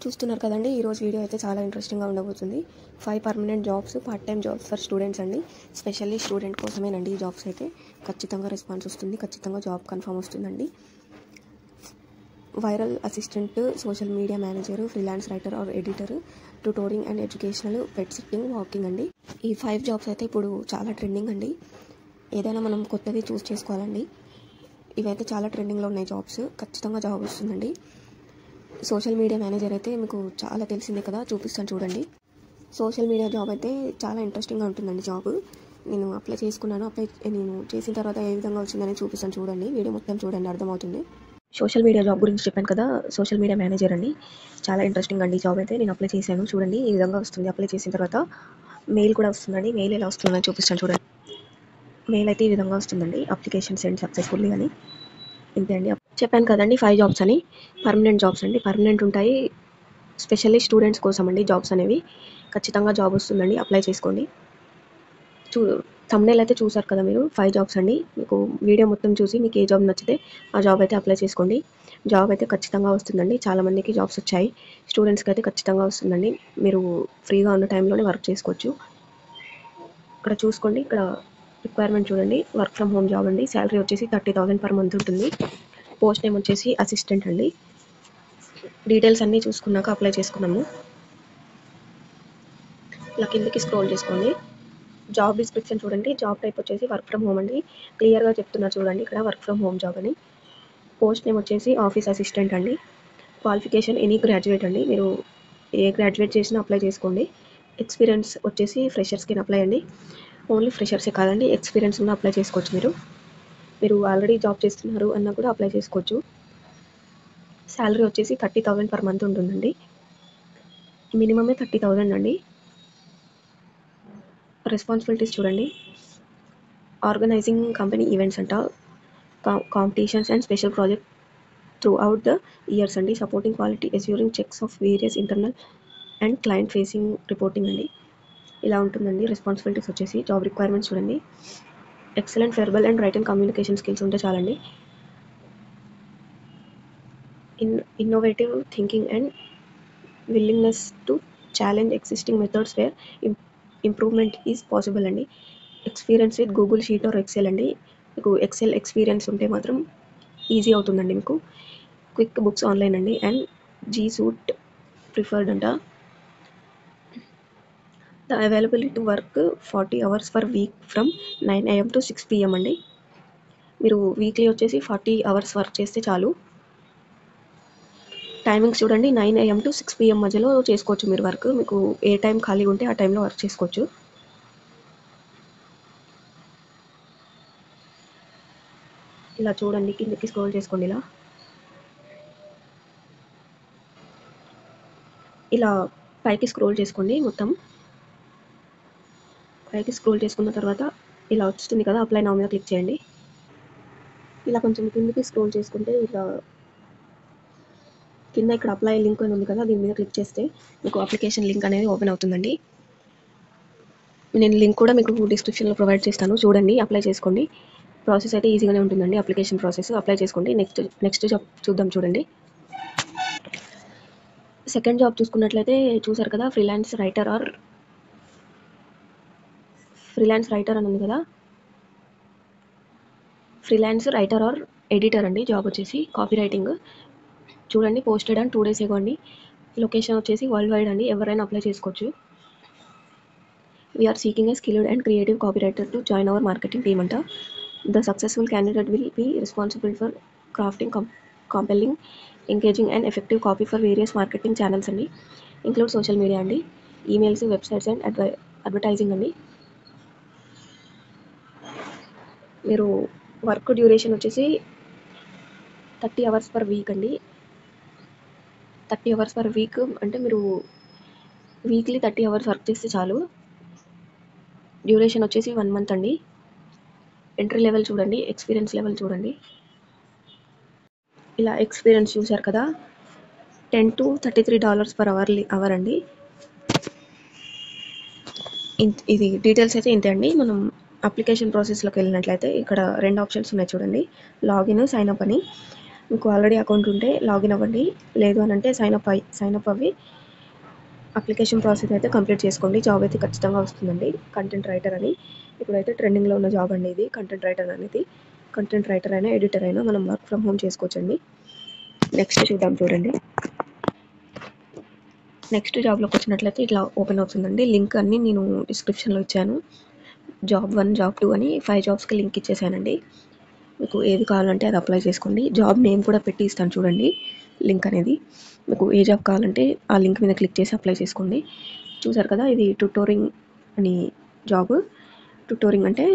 చూస్తున్నారు కదండి. ఈరోజు వీడియో అయితే చాలా ఇంట్రెస్టింగ్గా ఉండబోతుంది. 5 permanent jobs, part time jobs for students అండి. స్పెషల్లీ స్టూడెంట్ కోసమేనండి ఈ జాబ్స్ అయితే. ఖచ్చితంగా రెస్పాన్స్ వస్తుంది, ఖచ్చితంగా జాబ్ కన్ఫర్మ్ వస్తుందండి. Viral assistant, social media manager, freelance writer or editor, tutoring and educational, pet sitting, walking అండి. ఈ 5 జాబ్స్ అయితే ఇప్పుడు చాలా ట్రెండింగ్ అండి. ఏదైనా మనం కొత్తది చూస్ చేసుకోవాలండి. ఇవైతే చాలా ట్రెండింగ్లో ఉన్నాయి జాబ్స్. ఖచ్చితంగా జాబ్ వస్తుందండి. సోషల్ మీడియా మేనేజర్ అయితే మీకు చాలా తెలిసిందే కదా, చూపిస్తాను చూడండి. సోషల్ మీడియా జాబ్ అయితే చాలా ఇంట్రెస్టింగ్గా ఉంటుందండి జాబ్. నేను అప్లై చేసుకున్నాను. నేను చేసిన తర్వాత ఏ విధంగా వచ్చిందని చూపిస్తాను చూడండి. వీడియో మొత్తం చూడండి, అర్థమవుతుంది. సోషల్ మీడియా జాబ్ గురించి చెప్పాను కదా, సోషల్ మీడియా మేనేజర్ అండి. చాలా ఇంట్రెస్టింగ్ అండి జాబ్ అయితే. నేను అప్లై చేశాను చూడండి, ఈ విధంగా వస్తుంది. అప్లై చేసిన తర్వాత మెయిల్ కూడా వస్తుందండి. మెయిల్ ఎలా వస్తుందని చూపిస్తాను చూడండి. మెయిల్ అయితే ఈ విధంగా వస్తుందండి, అప్లికేషన్ సెండ్ సక్సెస్ఫుల్లీ అని. ఇంతే అండి. చెప్పాను కదండి 5 జాబ్స్ అని. పర్మనెంట్ జాబ్స్ అండి, పర్మనెంట్ ఉంటాయి. స్పెషల్లీ స్టూడెంట్స్ కోసం అండి జాబ్స్ అనేవి. ఖచ్చితంగా జాబ్ వస్తుందండి, అప్లై చేసుకోండి. థంబ్నెయిల్ అయితే చూసారు కదా మీరు. 5 జాబ్స్ అండి. మీకు వీడియో మొత్తం చూసి మీకు ఏ జాబ్ నచ్చితే ఆ జాబ్ అయితే అప్లై చేసుకోండి. జాబ్ అయితే ఖచ్చితంగా వస్తుందండి. చాలామందికి జాబ్స్ వచ్చాయి. స్టూడెంట్స్కి అయితే ఖచ్చితంగా వస్తుందండి. మీరు ఫ్రీగా ఉన్న టైంలోనే వర్క్ చేసుకోవచ్చు. ఇక్కడ చూసుకోండి, ఇక్కడ రిక్వైర్మెంట్ చూడండి. వర్క్ ఫ్రమ్ హోమ్ జాబ్ అండి. శాలరీ వచ్చేసి 30,000 పర్ మంత్ ఉంటుంది. పోస్ట్ నేమ్ వచ్చేసి అసిస్టెంట్ అండి. డీటెయిల్స్ అన్నీ చూసుకున్నాక అప్లై చేసుకున్నాము. ఇలా కిందకి స్క్రోల్ చేసుకోండి. జాబ్ డిస్క్రిప్షన్ చూడండి. జాబ్ టైప్ వచ్చేసి వర్క్ ఫ్రమ్ హోమ్ అండి. క్లియర్గా చెప్తున్నారు చూడండి ఇక్కడ, వర్క్ ఫ్రమ్ హోమ్ జాబ్ అని. పోస్ట్ నేమ్ వచ్చేసి ఆఫీస్ అసిస్టెంట్ అండి. క్వాలిఫికేషన్ ఎనీ గ్రాడ్యుయేట్ అండి. మీరు ఏ గ్రాడ్యుయేట్ చేసినా అప్లై చేసుకోండి. ఎక్స్పీరియన్స్ వచ్చేసి ఫ్రెషర్స్కి అప్లై అండి. ఓన్లీ ఫ్రెషర్సే కాదండి, ఎక్స్పీరియన్స్ ఉన్న అప్లై చేసుకోవచ్చు. మీరు ఆల్రెడీ జాబ్ చేస్తున్నారు అన్నా కూడా అప్లై చేసుకోవచ్చు. శాలరీ వచ్చేసి 30,000 పర్ మంత్ ఉంటుందండి. మినిమమే 30,000 అండి. రెస్పాన్సిబిలిటీస్ చూడండి. ఆర్గనైజింగ్ కంపెనీ ఈవెంట్స్ అంట, competitions and special project throughout the years అండి. Supporting quality assuring checks of various internal and client facing reporting అండి. ఇలా ఉంటుందండి రెస్పాన్సిబిలిటీస్ వచ్చేసి. జాబ్ రిక్వైర్మెంట్స్ చూడండి. Excellent verbal and writing communication skills ఉంటే చాలండి. Innovative thinking and willingness to challenge existing methods where improvement is possible అండి. Experience with Google sheet or excel అండి. మీకు ఎక్సెల్ ఎక్స్పీరియన్స్ ఉంటే మాత్రం ఈజీ అవుతుందండి మీకు. క్విక్ బుక్స్ ఆన్లైన్ అండి. అండ్ జీ సూట్ ప్రిఫర్డ్ అంట. The availability to work 40 hours per week from 9 AM to 6 PM అండి. మీరు వీక్లీ వచ్చేసి 40 hours వర్క్ చేస్తే చాలు. టైమింగ్స్ చూడండి, 9 AM to 6 PM మధ్యలో చేసుకోవచ్చు మీరు వర్క్. మీకు ఏ టైం ఖాళీ ఉంటే ఆ టైంలో వర్క్ చేసుకోవచ్చు. ఇలా చూడండి, కిందకి స్క్రోల్ చేసుకోండి. ఇలా పైకి స్క్రోల్ చేసుకోండి. మొత్తం పైకి స్క్రోల్ చేసుకున్న తర్వాత ఇలా వస్తుంది కదా, అప్లై నౌ మీద క్లిక్ చేయండి. ఇలా కొంచెం కిందకి స్క్రోల్ చేసుకుంటే ఇలా కింద ఇక్కడ అప్లై లింక్ అని ఉంది కదా, దీని మీద క్లిక్ చేస్తే మీకు అప్లికేషన్ లింక్ అనేది ఓపెన్ అవుతుందండి. నేను లింక్ కూడా మీకు డిస్క్రిప్షన్లో ప్రొవైడ్ చేస్తాను, చూడండి, అప్లై చేసుకోండి. ప్రాసెస్ అయితే ఈజీగానే ఉంటుందండి, అప్లికేషన్ ప్రాసెస్. అప్లై చేసుకోండి. నెక్స్ట్ జాబ్ చూద్దాం చూడండి. సెకండ్ జాబ్ చూసుకున్నట్లయితే చూసారు కదా, ఫ్రీలాన్స్ రైటర్ అని ఉంది కదా. ఫ్రీలాన్స్ రైటర్ ఆర్ ఎడిటర్ అండి. జాబ్ వచ్చేసి కాపీ రైటింగ్. చూడండి, పోస్టెడ్ అండ్ 2 days ago అండి. లొకేషన్ వచ్చేసి వరల్డ్ వైడ్ అండి, ఎవరైనా అప్లై చేసుకోవచ్చు. We are seeking a skilled and creative copy writer to join our marketing team అంట. The successful candidate will be responsible for crafting compelling, engaging and effective copy for various marketing channels అండి. Include social media అండి, emails, websites and advertising అండి. మీరు work duration వచ్చేసి 30 hours per week అండి. 30 hours per week అంటే మీరు weekly 30 hours work చేస్తే చాలు. డ్యూరేషన్ వచ్చేసి 1 month అండి. ఎంట్రీ లెవెల్ చూడండి, ఎక్స్పీరియన్స్ లెవెల్ చూడండి. ఇలా ఎక్స్పీరియన్స్ చూశారు కదా, $10 to $33 per hour అండి. ఇది డీటెయిల్స్ అయితే ఇంతే అండి. మనం అప్లికేషన్ ప్రాసెస్లోకి వెళ్ళినట్లయితే ఇక్కడ 2 ఆప్షన్స్ ఉన్నాయి చూడండి, లాగిన్, సైన్ అప్ అని. మీకు ఆల్రెడీ అకౌంట్ ఉంటే లాగిన్ అవ్వండి, లేదు అని అంటే సైన్ అప్ అవ్వి అప్లికేషన్ ప్రాసెస్ అయితే కంప్లీట్ చేసుకోండి. జాబ్ అయితే ఖచ్చితంగా వస్తుందండి. కంటెంట్ రైటర్ అని ఇప్పుడైతే ట్రెండింగ్లో ఉన్న జాబ్ అండి ఇది. కంటెంట్ రైటర్ అనేది కంటెంట్ రైటర్ అయినా ఎడిటర్ అయినా మనం వర్క్ ఫ్రమ్ హోమ్ చేసుకోవచ్చండి. నెక్స్ట్ చూద్దాం చూడండి. నెక్స్ట్ జాబ్లోకి వచ్చినట్లయితే ఇట్లా ఓపెన్ అవుతుందండి. లింక్ అన్ని నేను డిస్క్రిప్షన్లో ఇచ్చాను. జాబ్ 1 జాబ్ 2 అని 5 జాబ్స్కి లింక్ ఇచ్చేసానండి. మీకు ఏది కావాలంటే అది అప్లై చేసుకోండి. జాబ్ నేమ్ కూడా పెట్టి ఇస్తాను చూడండి. లింక్ అనేది మీకు ఏ జాబ్ కావాలంటే ఆ లింక్ మీద క్లిక్ చేసి అప్లై చేసుకోండి. చూసారు కదా, ఇది ట్యూటోరింగ్ అని జాబ్. ట్యూటోరింగ్ అంటే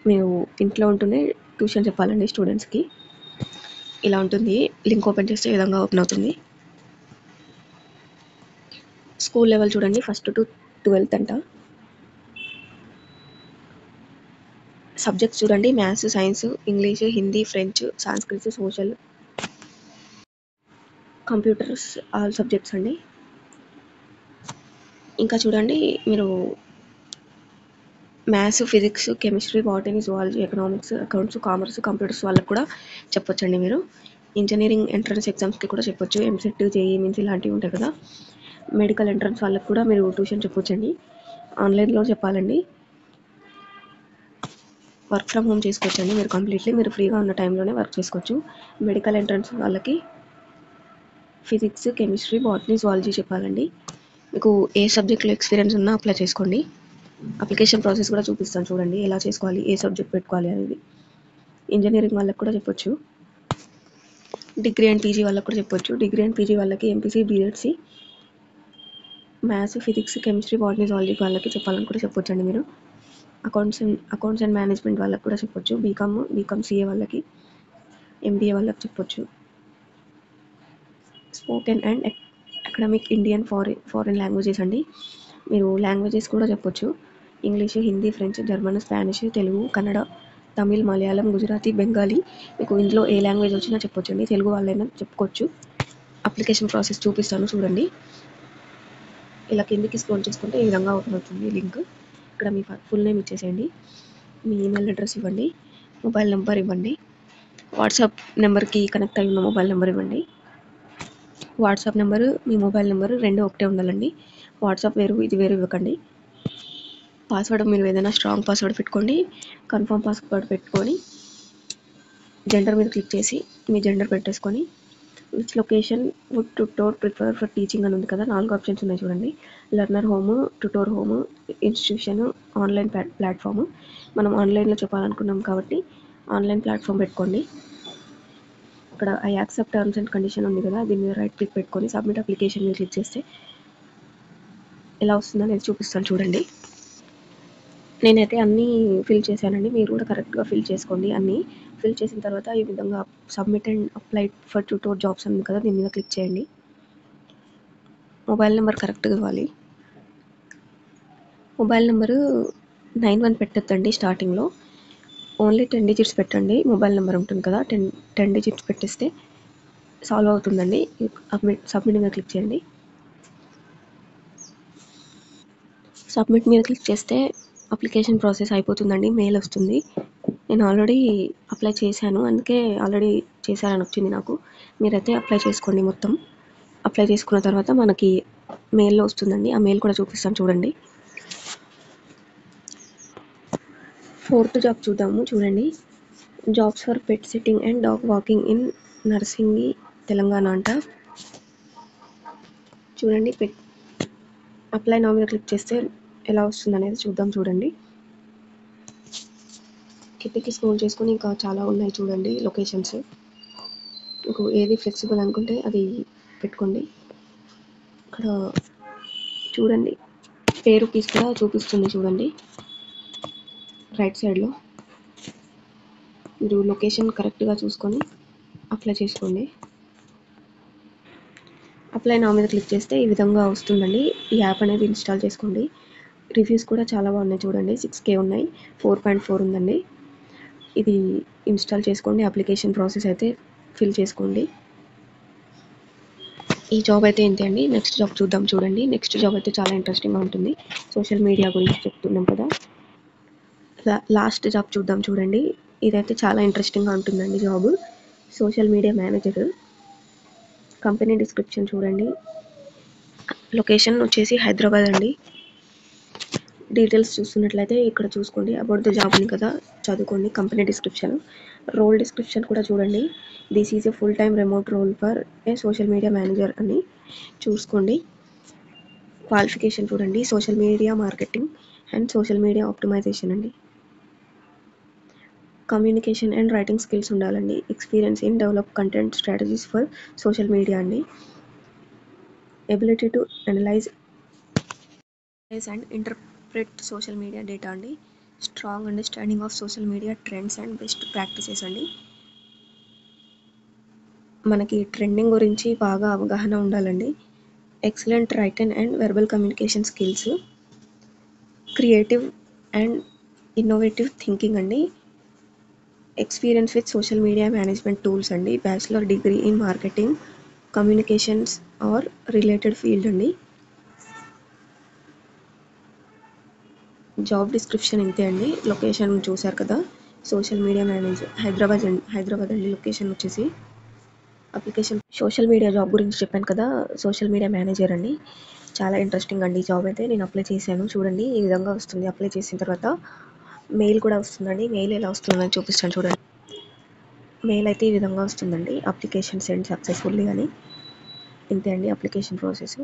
మీరు ఇంట్లో ఉంటూనే ట్యూషన్ చెప్పాలండి స్టూడెంట్స్కి. ఇలా ఉంటుంది. లింక్ ఓపెన్ చేస్తే ఈ విధంగా ఓపెన్ అవుతుంది. స్కూల్ లెవెల్ చూడండి, 1st to 12th అంట. సబ్జెక్ట్స్ చూడండి, maths, science, English, Hindi, French, Sanskrit, social, computers, all subjects అండి. ఇంకా చూడండి, మీరు maths, physics, chemistry, botany, zoology, economics, accounts, commerce, computers వాళ్ళకు కూడా చెప్పొచ్చండి. మీరు ఇంజనీరింగ్ ఎంట్రన్స్ ఎగ్జామ్స్కి కూడా చెప్పొచ్చు. ఎంసెట్, జేఈఈ మీన్స్ ఇలాంటివి ఉంటాయి కదా. మెడికల్ ఎంట్రన్స్ వాళ్ళకు కూడా మీరు ట్యూషన్ చెప్పొచ్చండి. ఆన్లైన్లో చెప్పాలండి. వర్క్ ఫ్రమ్ హోమ్ చేసుకోవచ్చండి. మీరు కంప్లీట్లీ మీరు ఫ్రీగా ఉన్న టైంలోనే వర్క్ చేసుకోవచ్చు. మెడికల్ ఎంట్రన్స్ వాళ్ళకి ఫిజిక్స్, కెమిస్ట్రీ, బాటనీ, జువాలజీ చెప్పాలండి. మీకు ఏ సబ్జెక్ట్లో ఎక్స్పీరియన్స్ ఉన్నా అప్లై చేసుకోండి. అప్లికేషన్ ప్రాసెస్ కూడా చూపిస్తాను చూడండి, ఎలా చేసుకోవాలి, ఏ సబ్జెక్ట్ పెట్టుకోవాలి అనేది. ఇంజనీరింగ్ వాళ్ళకి కూడా చెప్పొచ్చు. డిగ్రీ అండ్ పీజీ వాళ్ళకి కూడా చెప్పొచ్చు. డిగ్రీ అండ్ పీజీ వాళ్ళకి ఎంపీసీ, బీఎడ్సీ, maths, physics, chemistry, botany, zoology వాళ్ళకి చెప్పాలని కూడా చెప్పొచ్చండి. మీరు అకౌంట్స్ అండ్ మేనేజ్మెంట్ వాళ్ళకి కూడా చెప్పొచ్చు. బీకామ్ సిఏ వాళ్ళకి, ఎంబీఏ వాళ్ళకి చెప్పొచ్చు. Spoken and academic Indian foreign languages అండి. మీరు లాంగ్వేజెస్ కూడా చెప్పొచ్చు. English, Hindi, French, German, Spanish, Telugu, Kannada, Tamil, Malayalam, Gujarati, Bengali, మీకు ఇందులో ఏ లాంగ్వేజ్ వచ్చినా చెప్పొచ్చండి. తెలుగు వాళ్ళైనా చెప్పుకోవచ్చు. అప్లికేషన్ ప్రాసెస్ చూపిస్తాను చూడండి. ఇలా కిందికి స్క్రోల్ చేసుకుంటే ఈ విధంగా ఓపెన్ అవుతుంది లింక్. ఇక్కడ మీ ఫుల్ నేమ్ ఇచ్చేసేయండి, మీ ఈమెయిల్ అడ్రస్ ఇవ్వండి, మొబైల్ నెంబర్ ఇవ్వండి, వాట్సాప్ నెంబర్కి కనెక్ట్ అయి ఉన్న మొబైల్ నెంబర్ ఇవ్వండి. వాట్సాప్ నెంబరు, మీ మొబైల్ నెంబరు రెండు ఒకటే ఉండాలండి. వాట్సాప్ వేరు, ఇది వేరు ఇవ్వకండి. పాస్వర్డ్ మీరు ఏదైనా స్ట్రాంగ్ పాస్వర్డ్ పెట్టుకోండి. కన్ఫర్మ్ పాస్వర్డ్ పెట్టుకొని జెండర్ మీద క్లిక్ చేసి మీ జెండర్ పెట్టేసుకొని which location would tutor prefer for teaching అని ఉంది కదా, 4 ఆప్షన్స్ ఉన్నాయి చూడండి. Learner home, tutor home, institution, online platform. మనం ఆన్లైన్లో చెప్పాలనుకున్నాం కాబట్టి ఆన్లైన్ ప్లాట్ఫామ్ పెట్టుకోండి. ఇక్కడ I accept terms and condition ఉంది కదా, దీని మీద రైట్ క్లిక్ పెట్టుకొని సబ్మిట్ అప్లికేషన్ మీద క్లిక్ చేస్తే ఎలా వస్తుందో నేను చూపిస్తాను చూడండి. నేనైతే అన్నీ ఫిల్ చేశానండి, మీరు కూడా కరెక్ట్గా ఫిల్ చేసుకోండి. అన్నీ ఫిల్ చేసిన తర్వాత ఈ విధంగా submit and apply for tutor jobs ఉంది కదా, దీని మీద క్లిక్ చేయండి. మొబైల్ నెంబర్ కరెక్ట్గా ఇవ్వాలి. మొబైల్ నెంబరు 91 పెట్టద్దండి స్టార్టింగ్లో, ఓన్లీ 10 డిజిట్స్ పెట్టండి. మొబైల్ నెంబర్ ఉంటుంది కదా, 10 డిజిట్స్ పెట్టేస్తే సాల్వ్ అవుతుందండి. సబ్మిట్ మీద క్లిక్ చేయండి. సబ్మిట్ మీద క్లిక్ చేస్తే అప్లికేషన్ ప్రాసెస్ అయిపోతుందండి. మెయిల్ వస్తుంది. నేను ఆల్రెడీ అప్లై చేశాను, అందుకే ఆల్రెడీ చేశారని వచ్చింది నాకు. మీరైతే అప్లై చేసుకోండి. మొత్తం అప్లై చేసుకున్న తర్వాత మనకి మెయిల్లో వస్తుందండి. ఆ మెయిల్ కూడా చూపిస్తాను చూడండి. 4th జాబ్ చూద్దాము చూడండి. Jobs for pet sitting and dog walking in Narsingi, Telangana అంట. చూడండి, అప్లై నౌ మీద క్లిక్ చేస్తే ఎలా వస్తుంది అనేది చూద్దాం చూడండి. కిందకి స్క్రోల్ చేసుకొని ఇంకా చాలా ఉన్నాయి చూడండి లొకేషన్స్. మీకు ఏది ఫ్లెక్సిబుల్ అనుకుంటే అది పెట్టుకోండి. ఇక్కడ చూడండి, పేరు పీస్ కూడా చూపిస్తుంది చూడండి రైట్ సైడ్లో. మీరు లొకేషన్ కరెక్ట్గా చూసుకొని అప్లై చేసుకోండి. అప్లై నా మీద క్లిక్ చేస్తే ఈ విధంగా వస్తుందండి. ఈ యాప్ అనేది ఇన్స్టాల్ చేసుకోండి. రివ్యూస్ కూడా చాలా బాగున్నాయి చూడండి. 6K ఉన్నాయి, 4.4 ఉందండి. ఇది ఇన్స్టాల్ చేసుకోండి. అప్లికేషన్ ప్రాసెస్ అయితే ఫిల్ చేసుకోండి. ఈ జాబ్ అయితే ఇంతే అండి. నెక్స్ట్ జాబ్ చూద్దాం చూడండి. నెక్స్ట్ జాబ్ అయితే చాలా ఇంట్రెస్టింగ్గా ఉంటుంది. సోషల్ మీడియా గురించి చెప్తున్నాం కదా. లాస్ట్ జాబ్ చూద్దాం చూడండి. ఇదైతే చాలా ఇంట్రెస్టింగ్గా ఉంటుందండి job. Social media manager. Company description చూడండి. లొకేషన్ వచ్చేసి హైదరాబాద్ అండి. డీటెయిల్స్ చూస్తున్నట్లయితే ఇక్కడ చూసుకోండి. అబౌట్ ద జాబ్ ఉంది కదా, చదువుకోండి. కంపెనీ డిస్క్రిప్షన్, రోల్ డిస్క్రిప్షన్ కూడా చూడండి. This is a full time remote role for a social media manager అని చూసుకోండి. క్వాలిఫికేషన్ చూడండి. Social media marketing and social media optimization అండి. కమ్యూనికేషన్ అండ్ రైటింగ్ స్కిల్స్ ఉండాలండి. Experience in develop content strategies for social media అండి. Ability to analyze and interpret social media data అండి. Strong understanding of social media trends and best practices అండి. మనకి trending గురించి బాగా అవగాహన ఉండాలండి. Excellent written and verbal communication skills, creative and innovative thinking అండి. Experience with social media management tools అండి. Bachelor degree in marketing communications or related field అండి. Job description ఇంతే అండి. లొకేషన్ చూశారు కదా, సోషల్ మీడియా మేనేజర్ హైదరాబాద్ అండి. లొకేషన్ వచ్చేసి application social media job గురించి చెప్పాను కదా, సోషల్ మీడియా మేనేజర్ అండి. చాలా ఇంట్రెస్టింగ్ అండి జాబ్ అయితే. నేను అప్లై చేశాను చూడండి. ఈ విధంగా వస్తుంది. అప్లై చేసిన తర్వాత మెయిల్ కూడా వస్తుందండి. మెయిల్ ఎలా వస్తుందని చూపిస్తాను చూడండి. మెయిల్ అయితే ఈ విధంగా వస్తుందండి. అప్లికేషన్ సెండ్ సక్సెస్ఫుల్లీ అని. ఇంతే అండి అప్లికేషన్ ప్రాసెస్.